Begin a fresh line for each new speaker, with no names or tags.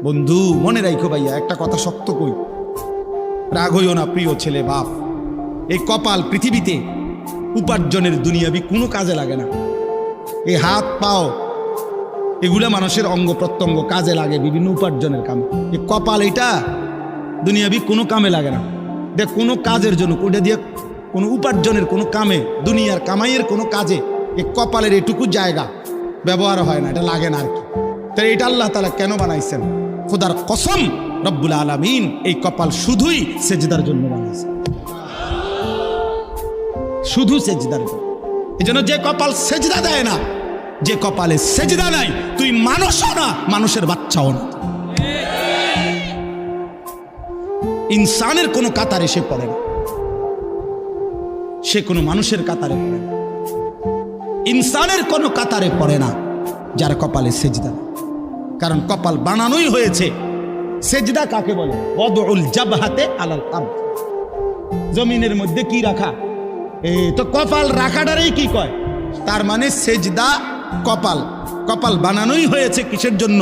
বন্ধু মনে রাখো ভাইয়া, একটা কথা শক্ত কই, রাগ হইও না প্রিয় ছেলে বাপ। এই কপাল পৃথিবীতে উপার্জনের দুনিয়াবি কোনো কাজে লাগে না। এই হাত পাও এগুলা মানুষের অঙ্গ প্রত্যঙ্গ কাজে লাগে বিভিন্ন উপার্জনের কামে। এই কপাল এটা দুনিয়াবি কোনো কামে লাগে না। দেখ কোনো কাজের জন্য ওটা দিয়ে কোনো উপার্জনের কোনো কামে, দুনিয়ার কামাইয়ের কোনো কাজে এই কপালের এটুকু জায়গা ব্যবহার হয় না, এটা লাগে না আর কি। তাই এটা আল্লাহ তাআলা কেন বানাইছেন? খোদার কসম রব্বুল আলামিন এই কপাল শুধুই সেজদার জন্য বানাইছে, শুধু সেজদার জন্য। এই জন্য যে কপাল সেজদা দেয় না, যে কপালে সেজদা নাই, তুই মানুষও না, মানুষের বাচ্চাও না। ইনসানের কোনো কাতারে সে পড়ে না, সে কোনো মানুষের কাতারে পড়ে না। ইনসানের কোনো কাতারে পড়ে না যার কপালে সেজদা। কারণ কপাল বানানোই হয়েছে। সেজদা কাকে বলে? ওয়াদউল জাবহাতে আলাল আরদ, জমিনের মধ্যে কি রাখা, এই তো কপাল রাখাটারই কি কয়। তার মানে সেজদা কপাল, কপাল বানানোই হয়েছে কিসের জন্য?